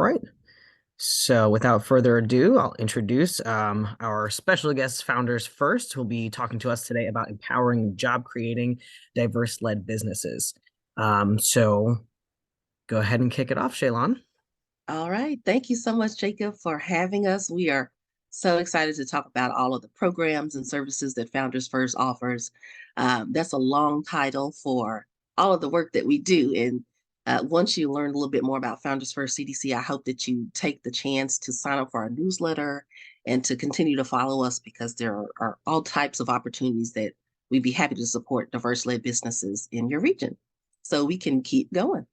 right. So without further ado, I'll introduce our special guest founders first, who will be talking to us today about empowering job creating diverse-led businesses. So go ahead and kick it off, Shaylon. All right. Thank you so much, Jacob, for having us. We are so excited to talk about all of the programs and services that Founders First offers. That's a long title for all of the work that we do. And once you learn a little bit more about Founders First CDC, I hope that you take the chance to sign up for our newsletter and to continue to follow us because there are all types of opportunities that we'd be happy to support diverse-led businesses in your region. So we can keep going.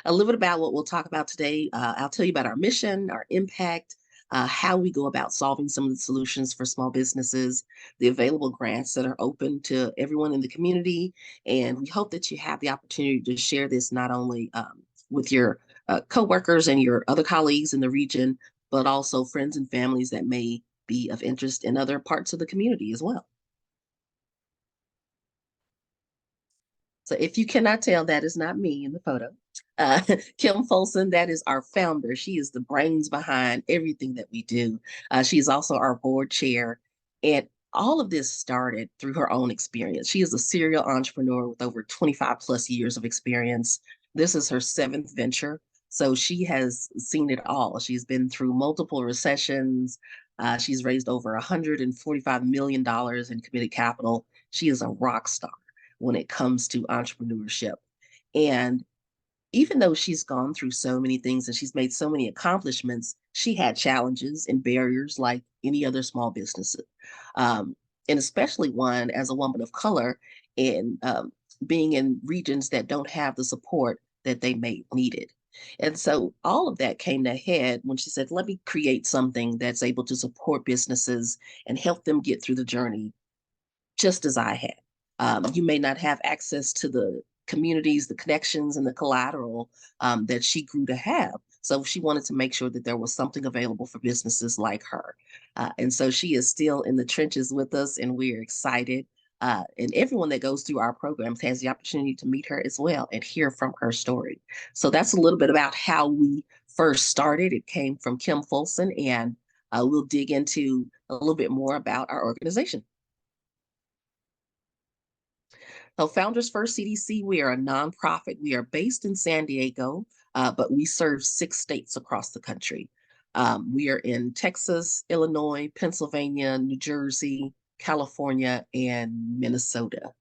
A little bit about what we'll talk about today. I'll tell you about our mission, our impact, how we go about solving some of the solutions for small businesses, the available grants that are open to everyone in the community. And we hope that you have the opportunity to share this not only with your coworkers and your other colleagues in the region, but also friends and families that may be of interest in other parts of the community as well. So if you cannot tell, that is not me in the photo. Uh, Kim Folson, that is our founder. She is the brains behind everything that we do. She is also our board chair. And all of this started through her own experience. She is a serial entrepreneur with over 25 plus years of experience. This is her seventh venture. So she has seen it all. She's been through multiple recessions. She's raised over $145 million in committed capital. She is a rock star when it comes to entrepreneurship. And even though she's gone through so many things and she's made so many accomplishments, she had challenges and barriers like any other small business. Um, and especially one as a woman of color in being in regions that don't have the support that they may needed. And so all of that came to head when she said, let me create something that's able to support businesses and help them get through the journey just as I had. You may not have access to the communities, the connections, and the collateral that she grew to have. So she wanted to make sure that there was something available for businesses like her. And so she is still in the trenches with us, and we're excited. And everyone that goes through our programs has the opportunity to meet her as well and hear from her story. So that's a little bit about how we first started. It came from Kim Folson, and we'll dig into a little bit more about our organization. So Founders First CDC, we are a nonprofit. We are based in San Diego, but we serve 6 states across the country. We are in Texas, Illinois, Pennsylvania, New Jersey, California, and Minnesota.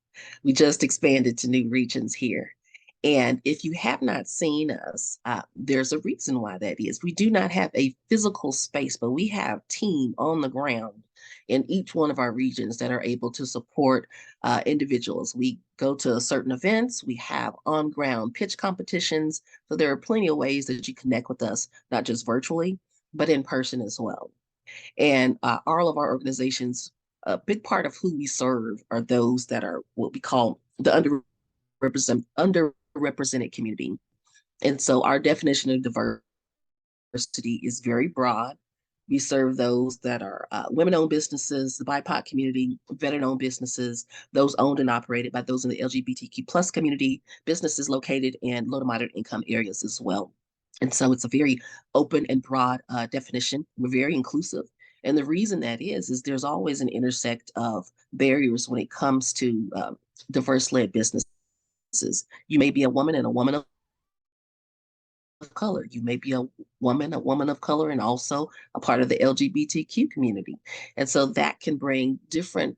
We just expanded to new regions here. And if you have not seen us, there's a reason why that is. We do not have a physical space, but we have team on the ground in each one of our regions that are able to support individuals. We go to certain events, we have on ground pitch competitions. So there are plenty of ways that you connect with us, not just virtually, but in person as well. And all of our organizations, a big part of who we serve are those that are what we call the underrepresented community. And so our definition of diversity is very broad. We serve those that are women-owned businesses, the BIPOC community, veteran-owned businesses, those owned and operated by those in the LGBTQ plus community, businesses located in low to moderate income areas as well. And so it's a very open and broad definition. We're very inclusive. And the reason that is there's always an intersect of barriers when it comes to diverse-led businesses. You may be a woman and a woman of color. You may be a woman of color, and also a part of the LGBTQ community. And so that can bring different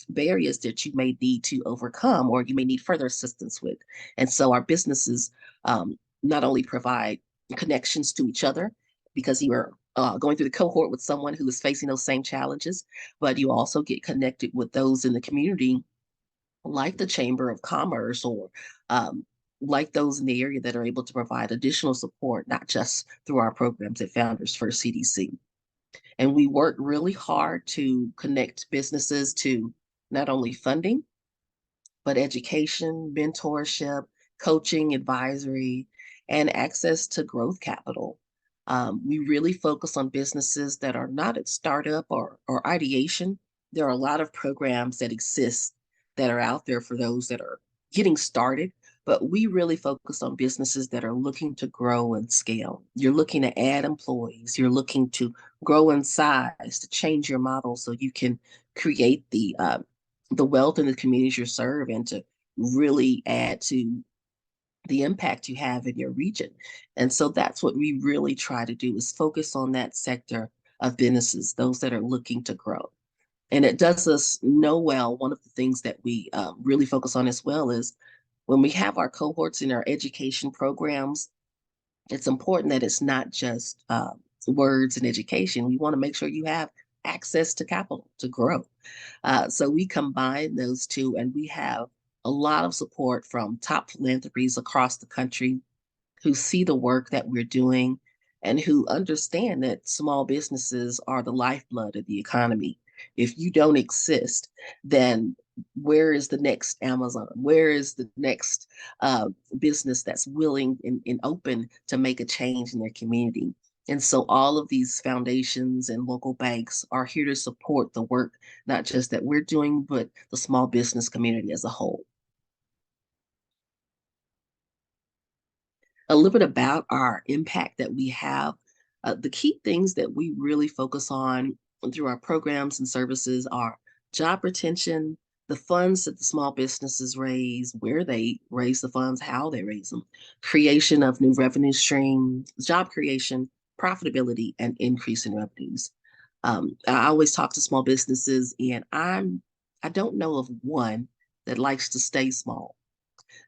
barriers that you may need to overcome or you may need further assistance with. And so our businesses not only provide connections to each other because you are going through the cohort with someone who is facing those same challenges, but you also get connected with those in the community like the Chamber of Commerce or like those in the area that are able to provide additional support, not just through our programs at Founders First CDC. And we work really hard to connect businesses to not only funding, but education, mentorship, coaching, advisory, and access to growth capital. We really focus on businesses that are not at startup or ideation. There are a lot of programs that exist that are out there for those that are getting started, but we really focus on businesses that are looking to grow and scale. You're looking to add employees, you're looking to grow in size, to change your model so you can create the wealth in the communities you serve and to really add to the impact you have in your region. And so that's what we really try to do is focus on that sector of businesses, those that are looking to grow. And it does us know well. One of the things that we really focus on as well is when we have our cohorts in our education programs, it's important that it's not just words and education. We want to make sure you have access to capital to grow. So we combine those two, and we have a lot of support from top philanthropies across the country who see the work that we're doing and who understand that small businesses are the lifeblood of the economy. If you don't exist, then where is the next Amazon? Where is the next business that's willing and open to make a change in their community? And so all of these foundations and local banks are here to support the work, not just that we're doing, but the small business community as a whole. A little bit about our impact that we have. The key things that we really focus on through our programs and services are job retention, the funds that the small businesses raise, where they raise the funds, how they raise them, creation of new revenue streams, job creation, profitability, and increase in revenues. I always talk to small businesses, and I don't know of one that likes to stay small.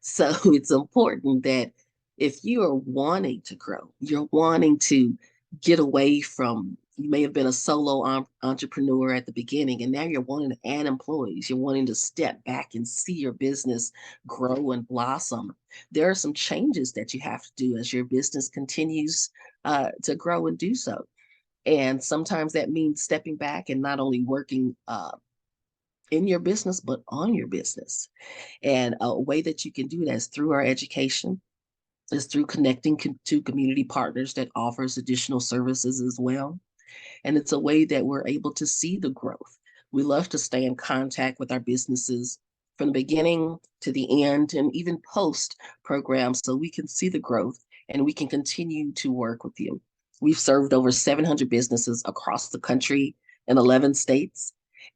So it's important that if you are wanting to grow, you're wanting to get away from, you may have been a solo entrepreneur at the beginning, and now you're wanting to add employees. You're wanting to step back and see your business grow and blossom. There are some changes that you have to do as your business continues to grow and do so. And sometimes that means stepping back and not only working in your business, but on your business. And a way that you can do that is through our education, is through connecting to community partners that offers additional services as well. And it's a way that we're able to see the growth. We love to stay in contact with our businesses from the beginning to the end and even post programs so we can see the growth and we can continue to work with you. We've served over 700 businesses across the country in 11 states.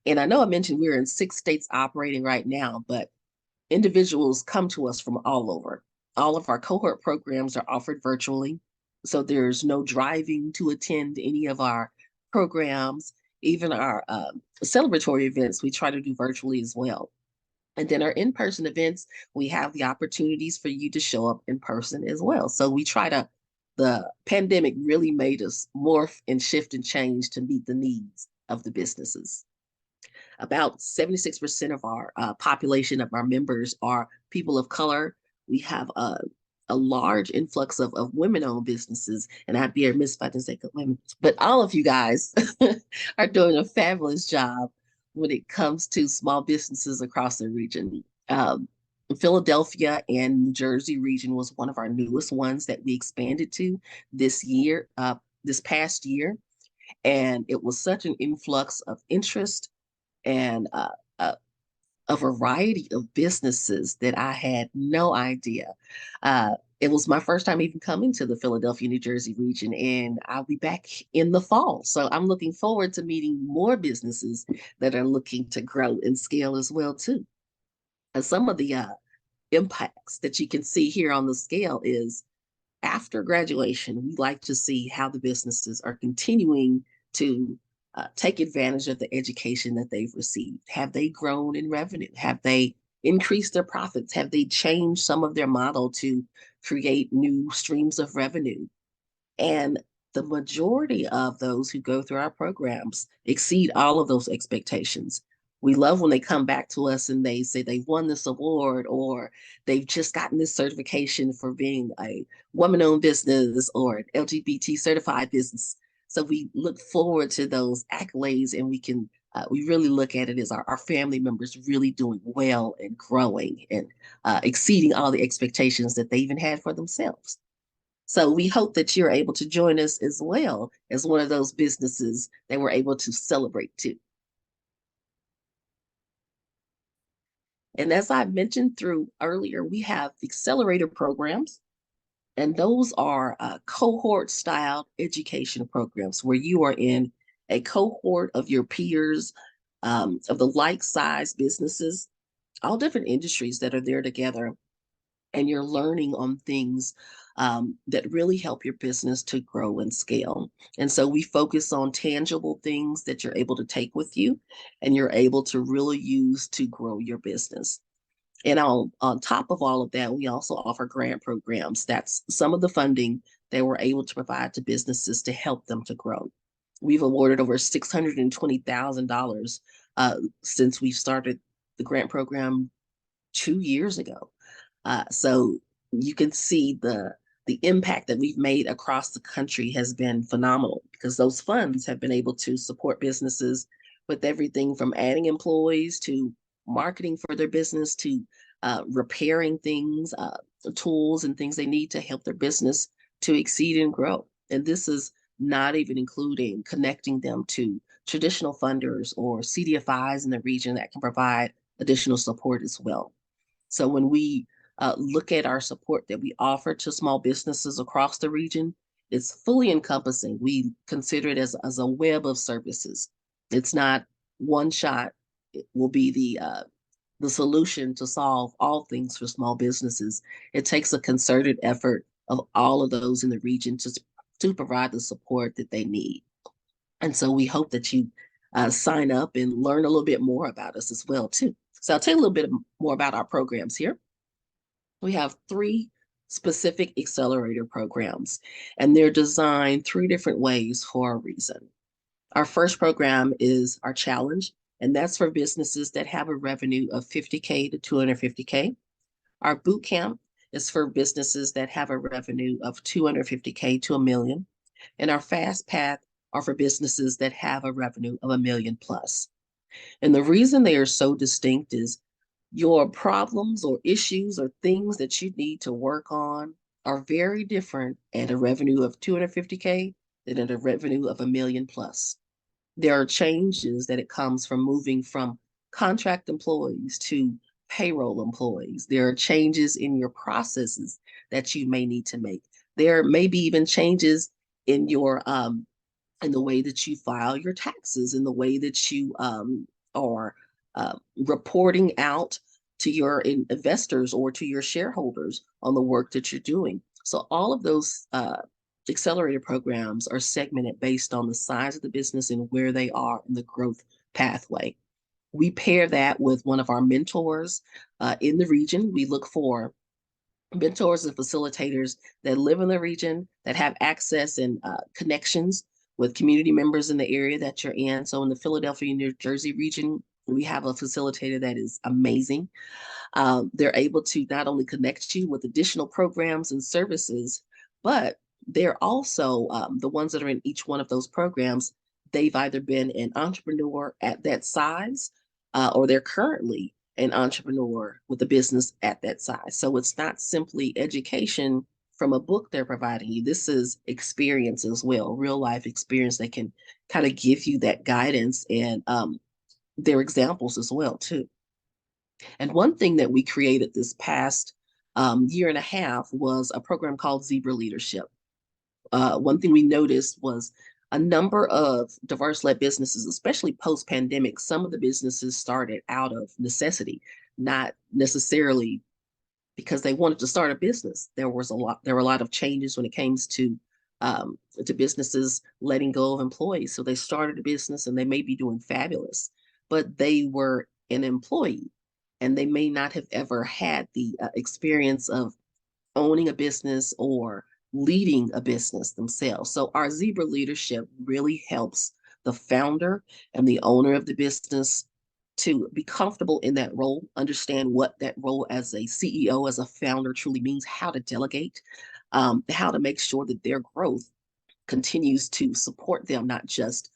And I know I mentioned we're in 6 states operating right now, but individuals come to us from all over. All of our cohort programs are offered virtually, so there's no driving to attend any of our programs. Even our celebratory events, we try to do virtually as well. And then our in-person events, we have the opportunities for you to show up in person as well. So we try to, the pandemic really made us morph and shift and change to meet the needs of the businesses. About 76% of our population of our members are people of color. We have a large influx of women-owned businesses, and I'd be remiss if I didn't say good women. But all of you guys are doing a fabulous job when it comes to small businesses across the region. Philadelphia and New Jersey region was one of our newest ones that we expanded to this year, this past year. And it was such an influx of interest and a variety of businesses that I had no idea. It was my first time even coming to the Philadelphia, New Jersey region, and I'll be back in the fall. So I'm looking forward to meeting more businesses that are looking to grow and scale as well too. And some of the impacts that you can see here on the scale is after graduation, we like to see how the businesses are continuing to take advantage of the education that they've received. Have they grown in revenue? Have they increased their profits? Have they changed some of their model to create new streams of revenue? And the majority of those who go through our programs exceed all of those expectations. We love when they come back to us and they say they've won this award or they've just gotten this certification for being a woman-owned business or an LGBT certified business. So we look forward to those accolades and we really look at it as our family members really doing well and growing and exceeding all the expectations that they even had for themselves. So we hope that you're able to join us as well as one of those businesses that we're able to celebrate too. And as I mentioned through earlier, we have accelerator programs, and those are cohort style education programs where you are in a cohort of your peers, of the like size businesses, all different industries that are there together, and you're learning on things that really help your business to grow and scale. And so we focus on tangible things that you're able to take with you and you're able to really use to grow your business. And on top of all of that, we also offer grant programs. That's some of the funding that we're able to provide to businesses to help them to grow. We've awarded over $620,000 since we started the grant program 2 years ago. So you can see the impact that we've made across the country has been phenomenal because those funds have been able to support businesses with everything from adding employees to marketing for their business to repairing things, tools and things they need to help their business to exceed and grow. And this is not even including connecting them to traditional funders or CDFIs in the region that can provide additional support as well. So when we look at our support that we offer to small businesses across the region, it's fully encompassing. We consider it as a web of services. It's not one shot. It will be the solution to solve all things for small businesses. It takes a concerted effort of all of those in the region to provide the support that they need. And so we hope that you sign up and learn a little bit more about us as well too. So I'll tell you a little bit more about our programs here. We have three specific accelerator programs, and they're designed three different ways for a reason. Our first program is our challenge, and that's for businesses that have a revenue of 50K to 250K. Our boot camp is for businesses that have a revenue of 250K to a million. And our fast path are for businesses that have a revenue of a million plus. And the reason they are so distinct is your problems or issues or things that you need to work on are very different at a revenue of 250K than at a revenue of a million plus. There are changes that it comes from moving from contract employees to payroll employees. There are changes in your processes that you may need to make. There may be even changes in your in the way that you file your taxes, in the way that you are reporting out to your investors or to your shareholders on the work that you're doing. So all of those accelerator programs are segmented based on the size of the business and where they are in the growth pathway. We pair that with one of our mentors in the region. We look for mentors and facilitators that live in the region, that have access and connections with community members in the area that you're in. So in the Philadelphia, New Jersey region, we have a facilitator that is amazing. They're able to not only connect you with additional programs and services, but they're also the ones that are in each one of those programs. They've either been an entrepreneur at that size or they're currently an entrepreneur with a business at that size. So it's not simply education from a book they're providing you. This is experience as well, real life experience that can kind of give you that guidance and their examples as well too. And one thing that we created this past year and a half was a program called Zebra Leadership. One thing we noticed was a number of diverse-led businesses, especially post-pandemic, some of the businesses started out of necessity, not necessarily because they wanted to start a business. There were a lot of changes when it came to businesses letting go of employees. So they started a business and they may be doing fabulous, but they were an employee and they may not have ever had the experience of owning a business or leading a business themselves. So our Zebra leadership really helps the founder and the owner of the business to be comfortable in that role, understand what that role as a CEO, as a founder truly means, how to delegate, how to make sure that their growth continues to support them, not just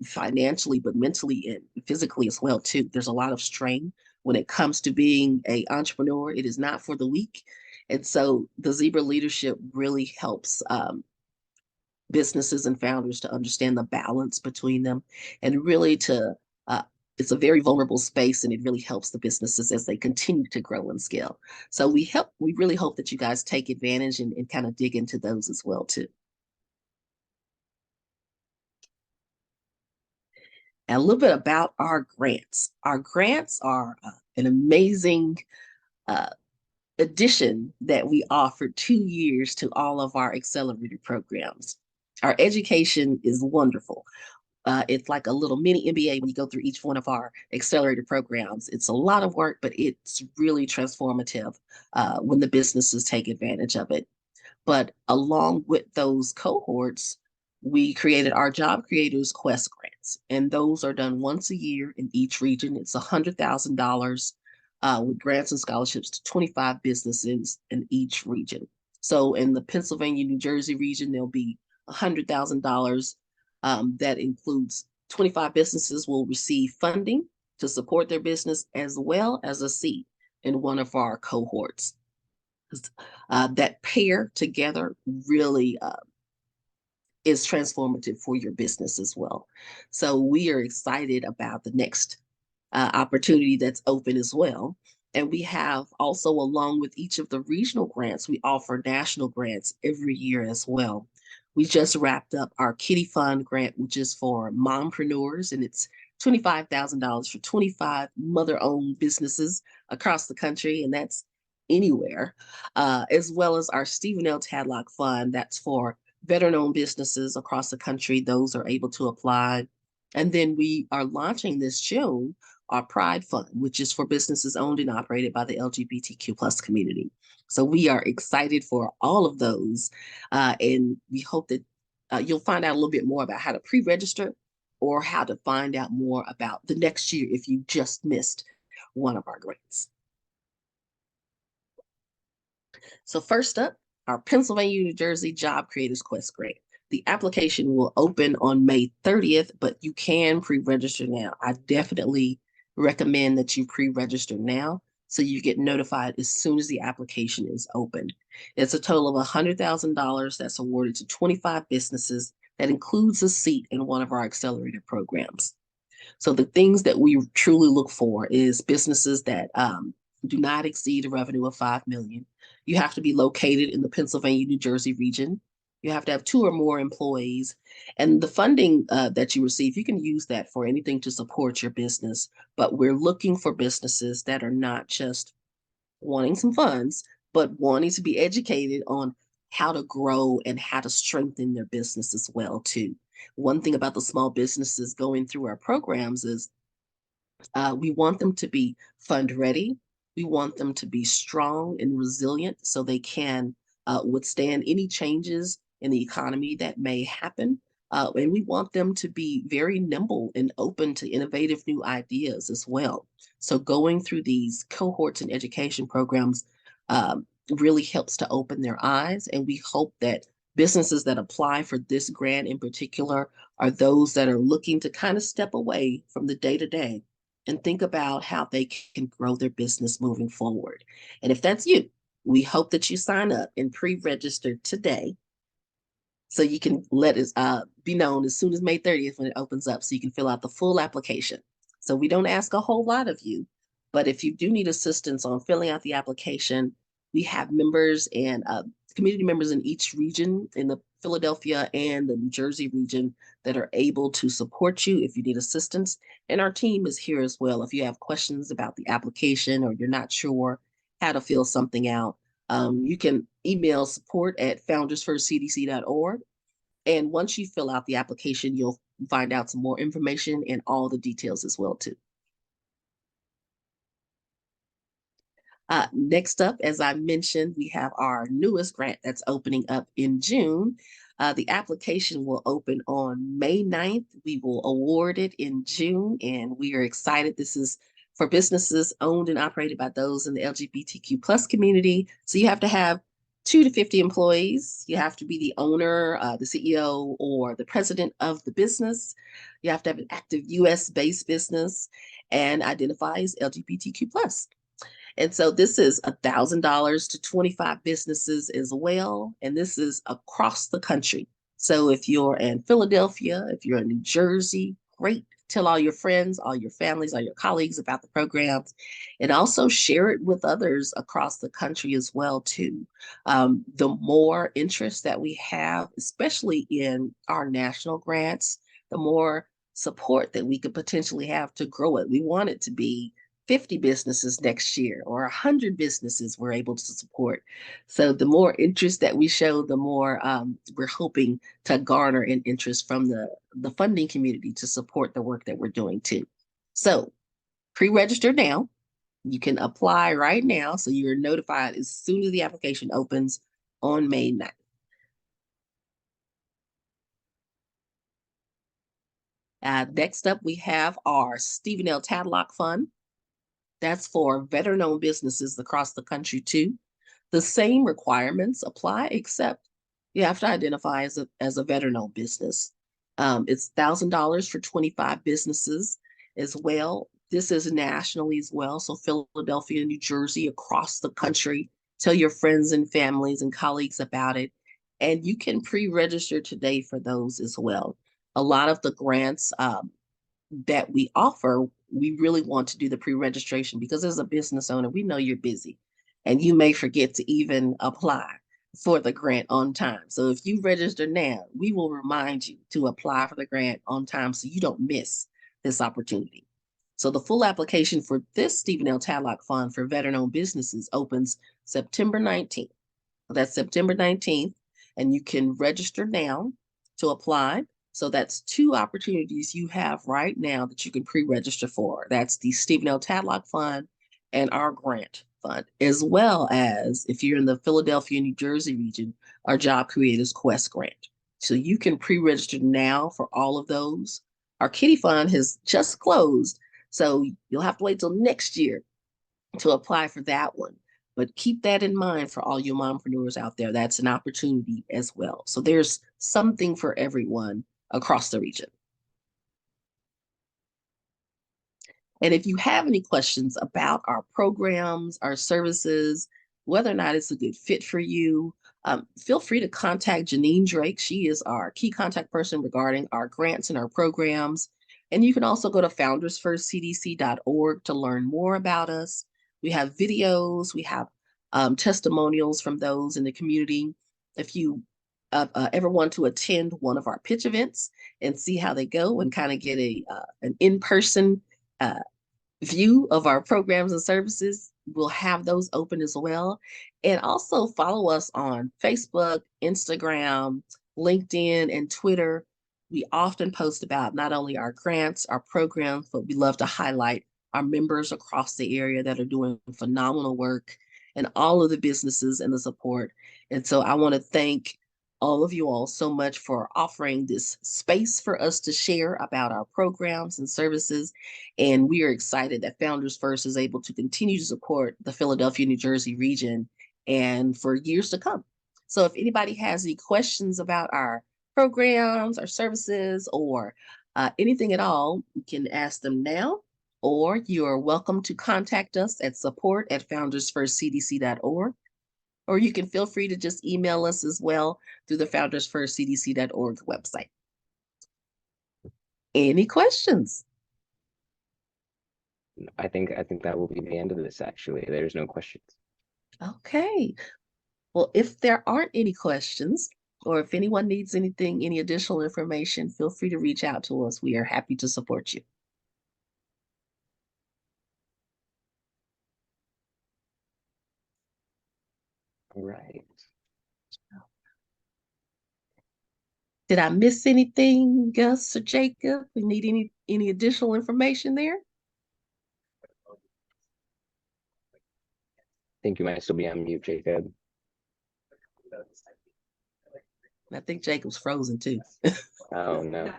financially, but mentally and physically as well too. There's a lot of strain when it comes to being an entrepreneur. It is not for the weak. And so the Zebra leadership really helps businesses and founders to understand the balance between them and really to it's a very vulnerable space, and it really helps the businesses as they continue to grow and scale. So we really hope that you guys take advantage and kind of dig into those as well too. And a little bit about our grants. Our grants are an amazing uh, addition that we offer 2 years to all of our accelerator programs. Our education is wonderful. It's like a little mini MBA when you go through each one of our accelerator programs. It's a lot of work, but it's really transformative when the businesses take advantage of it. But along with those cohorts, we created our Job Creators Quest grants, and those are done once a year in each region. It's $100,000 with grants and scholarships to 25 businesses in each region. So in the Pennsylvania, New Jersey region, there'll be $100,000 that includes 25 businesses will receive funding to support their business as well as a seat in one of our cohorts. That pair together really is transformative for your business as well. So we are excited about the next opportunity that's open as well. And we have also, along with each of the regional grants, we offer national grants every year as well. We just wrapped up our Kitty Fund grant, which is for mompreneurs, and it's $25,000 for 25 mother-owned businesses across the country, and that's anywhere, as well as our Stephen L. Tadlock Fund, that's for veteran-owned businesses across the country. Those are able to apply. And then we are launching this June our Pride Fund, which is for businesses owned and operated by the LGBTQ plus community. So we are excited for all of those. And we hope that you'll find out a little bit more about how to pre-register or how to find out more about the next year if you just missed one of our grants. So first up, our Pennsylvania, New Jersey Job Creators Quest grant. The application will open on May 30th, but you can pre-register now. I definitely recommend that you pre-register now so you get notified as soon as the application is open. It's a total of $100,000 that's awarded to 25 businesses. That includes a seat in one of our accelerator programs. So the things that we truly look for is businesses that do not exceed a revenue of 5 million. You have to be located in the Pennsylvania, New Jersey region. You have to have 2 or more employees. And the funding that you receive, you can use that for anything to support your business. But we're looking for businesses that are not just wanting some funds, but wanting to be educated on how to grow and how to strengthen their business as well too. One thing about the small businesses going through our programs is we want them to be fund ready. We want them to be strong and resilient so they can withstand any changes in the economy that may happen. And we want them to be very nimble and open to innovative new ideas as well. So going through these cohorts and education programs really helps to open their eyes. And we hope that businesses that apply for this grant in particular are those that are looking to kind of step away from the day to day and think about how they can grow their business moving forward. And if that's you, we hope that you sign up and pre-register today so you can let it be known as soon as May 30th when it opens up so you can fill out the full application. So we don't ask a whole lot of you, but if you do need assistance on filling out the application, we have members and community members in each region in the Philadelphia and the New Jersey region that are able to support you if you need assistance. And our team is here as well. If you have questions about the application or you're not sure how to fill something out, you can email support@foundersfirstcdc.org. And once you fill out the application, you'll find out some more information and all the details as well too. Next up, as I mentioned, we have our newest grant that's opening up in June. The application will open on May 9th. We will award it in June, and we are excited. This is for businesses owned and operated by those in the LGBTQ plus community. So you have to have 2 to 50 employees. You have to be the owner, the CEO, or the president of the business. You have to have an active US-based business and identify as LGBTQ plus. And so this is $1,000 to 25 businesses as well. And this is across the country. So if you're in Philadelphia, if you're in New Jersey, great. Tell all your friends, all your families, all your colleagues about the programs, and also share it with others across the country as well too. The more interest that we have, especially in our national grants, the more support that we could potentially have to grow it. We want it to be 50 businesses next year or 100 businesses we're able to support. So the more interest that we show, the more we're hoping to garner an interest from the funding community to support the work that we're doing too. So pre-register now. You can apply right now so you're notified as soon as the application opens on May 9th. Next up, we have our Stephen L. Tadlock Fund. That's for veteran-owned businesses across the country too. The same requirements apply, except you have to identify as a veteran-owned business. It's $1,000 for 25 businesses as well. This is nationally as well. So Philadelphia, New Jersey, across the country. Tell your friends and families and colleagues about it. And you can pre-register today for those as well. A lot of the grants that we offer, we really want to do the pre-registration because as a business owner, we know you're busy and you may forget to even apply for the grant on time. So if you register now, we will remind you to apply for the grant on time so you don't miss this opportunity. So the full application for this Stephen L. Tadlock Fund for veteran-owned businesses opens September 19th. That's September 19th, and you can register now to apply. So that's two opportunities you have right now that you can pre-register for. That's the Stephen L. Tadlock Fund and our grant fund, as well as if you're in the Philadelphia, New Jersey region, our Job Creators Quest grant. So you can pre-register now for all of those. Our Kitty Fund has just closed, so you'll have to wait till next year to apply for that one. But keep that in mind for all you mompreneurs out there. That's an opportunity as well. So there's something for everyone across the region. And if you have any questions about our programs, our services, whether or not it's a good fit for you, feel free to contact Janine Drake. She is our key contact person regarding our grants and our programs. And you can also go to foundersfirstcdc.org to learn more about us. We have videos, we have testimonials from those in the community. If you ever want to attend one of our pitch events and see how they go and kind of get an in-person view of our programs and services, we'll have those open as well. And also follow us on Facebook, Instagram, LinkedIn, and Twitter. We often post about not only our grants, our programs, but we love to highlight our members across the area that are doing phenomenal work and all of the businesses and the support. And so I want to thank all of you all so much for offering this space for us to share about our programs and services. And we are excited that Founders First is able to continue to support the Philadelphia, New Jersey region and for years to come. So if anybody has any questions about our programs, our services, or anything at all, you can ask them now, or you are welcome to contact us at support@foundersfirstcdc.org. Or you can feel free to just email us as well through the foundersfirstcdc.org website. Any questions? I think that will be the end of this, actually. There's no questions. Okay. Well, if there aren't any questions, or if anyone needs anything, any additional information, feel free to reach out to us. We are happy to support you. All right. Did I miss anything, Gus or Jacob? We need any additional information there? I think you might still be on mute, Jacob. I think Jacob's frozen too. Oh no.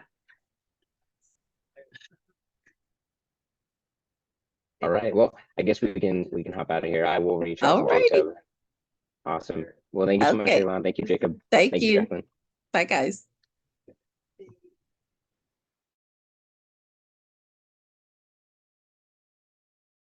All right. Well, I guess we can hop out of here. I will reach out All to righty. Jacob. Awesome. Well, thank you so much, Okay. Elon. Thank you, Jacob. Thank Thank you, you. Jacqueline. Bye, guys.